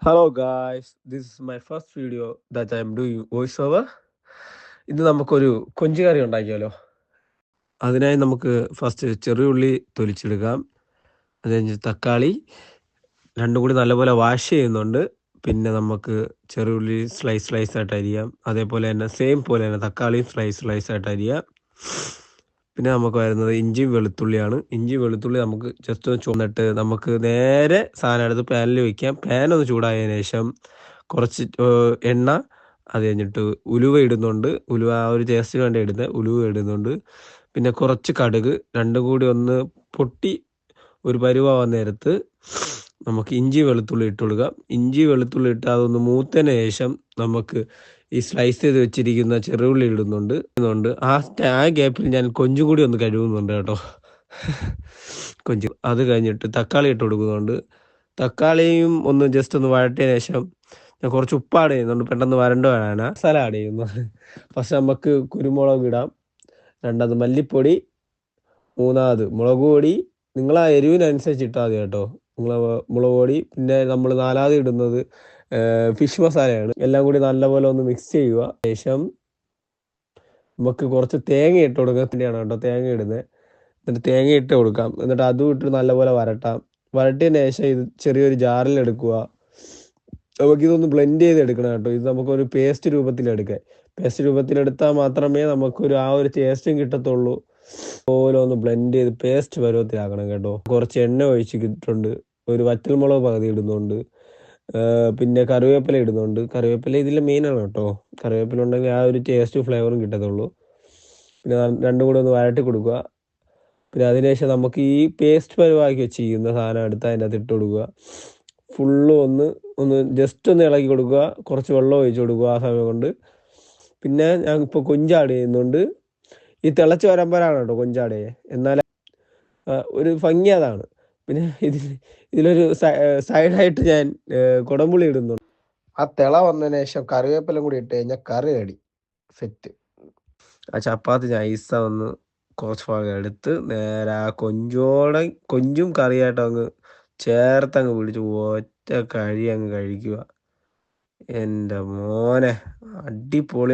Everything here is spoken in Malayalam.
Hello guys, this is my first video that I am doing voiceover. ഇന്ന് നമുക്കൊരു കൊഞ്ച് കറി ഉണ്ടാക്കിയാലോ. അതിനായി നമുക്ക് ഫസ്റ്റ് ചെറിയുള്ളി തൊലിച്ചെടുക്കാം. അത് കഴിഞ്ഞ് തക്കാളി രണ്ടും കൂടി നല്ലപോലെ വാഷ് ചെയ്യുന്നുണ്ട്. പിന്നെ നമുക്ക് ചെറിയുള്ളി സ്ലൈസ് ആയിട്ട് അരിയാം. അതേപോലെ തന്നെ സെയിം പോലെ തന്നെ തക്കാളിയും സ്ലൈസ് ആയിട്ട് അരിയാം. പിന്നെ നമുക്ക് വരുന്നത് ഇഞ്ചിയും വെളുത്തുള്ളിയാണ്. ഇഞ്ചി വെളുത്തുള്ളി നമുക്ക് ജസ്റ്റ് ഒന്ന് ചുവന്നിട്ട് നമുക്ക് നേരെ സാധനം എടുത്ത് പാനിൽ വയ്ക്കാം. പാൻ ഒന്ന് ചൂടായതിനു ശേഷം കുറച്ച് എണ്ണ, അത് കഴിഞ്ഞിട്ട് ഉലുവ ഇടുന്നുണ്ട്. ഉലുവ ആ ഒരു ടേസ്റ്റിന് വേണ്ടി ഉലുവ ഇടുന്നുണ്ട്. പിന്നെ കുറച്ച് കടുക്, രണ്ടും കൂടി ഒന്ന് പൊട്ടി ഒരു പരുവാകുന്ന നേരത്ത് നമുക്ക് ഇഞ്ചി വെളുത്തുള്ളി ഇട്ട് കൊടുക്കാം. ഇഞ്ചി വെളുത്തുള്ളി ഇട്ട് അതൊന്ന് മൂത്തതിന് ശേഷം നമുക്ക് ഈ സ്ലൈസ് ചെയ്ത് വെച്ചിരിക്കുന്ന ചെറുള്ളി ഇടുന്നുണ്ട്. ആ ഗ്യാപ്പിൽ ഞാൻ കൊഞ്ചും കൂടി ഒന്ന് കഴുകുന്നുണ്ട് കേട്ടോ. കൊഞ്ച് അത് കഴിഞ്ഞിട്ട് തക്കാളി ഇട്ട് കൊടുക്കുന്നുണ്ട്. തക്കാളിയും ഒന്ന് ജസ്റ്റ് ഒന്ന് വഴറ്റിയതിന് ശേഷം ഞാൻ കുറച്ച് ഉപ്പ് ആഡ് ചെയ്യുന്നുണ്ട്, പെട്ടെന്ന് വരണ്ട് വരാനാണ്. മസാല ആഡ് ചെയ്യുന്നു. ഫസ്റ്റ് നമുക്ക് കുരുമുളക് ഇടാം, രണ്ടാമത് മല്ലിപ്പൊടി, മൂന്നാമത് മുളക് പൊടി. നിങ്ങൾ ആ എരിവിനനുസരിച്ച് ഇട്ടാൽ മതി കേട്ടോ. മുളക് പൊടി. പിന്നെ നമ്മൾ നാലാമത് ഇടുന്നത് ഫിഷ് മസാലയാണ്. എല്ലാം കൂടി നല്ലപോലെ ഒന്ന് മിക്സ് ചെയ്യുക. ശേഷം നമുക്ക് കുറച്ച് തേങ്ങ ഇട്ട് കൊടുക്കുന്നതിൻ്റെയാണ് കേട്ടോ തേങ്ങ ഇടുന്നത്. എന്നിട്ട് തേങ്ങ ഇട്ട് കൊടുക്കാം. എന്നിട്ട് അതും ഇട്ട് നല്ലപോലെ വരട്ടാം. വരട്ടിയതിന് ശേഷം ഇത് ചെറിയൊരു ജാറിൽ എടുക്കുക. നമുക്കിതൊന്ന് ബ്ലെൻഡ് ചെയ്ത് എടുക്കണം കേട്ടോ. ഇത് നമുക്കൊരു പേസ്റ്റ് രൂപത്തിലെടുക്കാം. പേസ്റ്റ് രൂപത്തിലെടുത്താൽ മാത്രമേ നമുക്കൊരു ആ ഒരു ടേസ്റ്റും കിട്ടത്തുള്ളൂ. അതുപോലെ ഒന്ന് ബ്ലെൻഡ് ചെയ്ത് പേസ്റ്റ് പരുവത്തിലാക്കണം കേട്ടോ. കുറച്ച് എണ്ണ ഒഴിച്ചിട്ടുണ്ട്. ഒരു വറ്റൽമുളക് പകുതി ഇടുന്നുണ്ട്. പിന്നെ കറിവേപ്പില ഇടുന്നുണ്ട്. കറിവേപ്പില ഇതിൽ മെയിനാണ് കേട്ടോ. കറിവേപ്പില ഉണ്ടെങ്കിൽ ആ ഒരു ടേസ്റ്റും ഫ്ലേവറും കിട്ടത്തുള്ളൂ. പിന്നെ രണ്ടും കൂടെ ഒന്ന് വഴറ്റി കൊടുക്കുക. പിന്നെ അതിനുശേഷം നമുക്ക് ഈ പേസ്റ്റ് പരുവാക്കി വെച്ചിരിക്കുന്ന സാധനം എടുത്ത് അതിൻ്റെ അകത്ത് ഇട്ട് കൊടുക്കുക. ഫുള്ള് ഒന്ന് ജസ്റ്റ് ഒന്ന് ഇളക്കി കൊടുക്കുക. കുറച്ച് വെള്ളം ഒഴിച്ച് കൊടുക്കുക ആ സമയം കൊണ്ട്. പിന്നെ ഞാൻ ഇപ്പോൾ കൊഞ്ചാട് ചെയ്യുന്നുണ്ട്. ഈ തിളച്ച് വരുമ്പോഴാണ് കേട്ടോ കൊഞ്ചാട് ചെയ്യുക. എന്നാൽ ഒരു ഭംഗി അതാണ്. പിന്നെ ഇതിലൊരു സൈഡായിട്ട് ഞാൻ കുടംപുളി ഇടുന്നുണ്ട്. ആ തിള വന്നതിന് ശേഷം കറിവേപ്പില കൂടി ഇട്ട് കഴിഞ്ഞാൽ കറി റെഡി, സെറ്റ്. ആ ചപ്പാത്തി നൈസ ഒന്ന് കുറച്ച് ഭാഗം എടുത്ത് നേരെ ആ കൊഞ്ചും കറിയായിട്ട് അങ്ങ് ചേർത്തങ്ങ് പിടിച്ച് ഒറ്റ അങ്ങ് കഴിക്കുക. എൻ്റെ മോനെ, അടിപൊളി.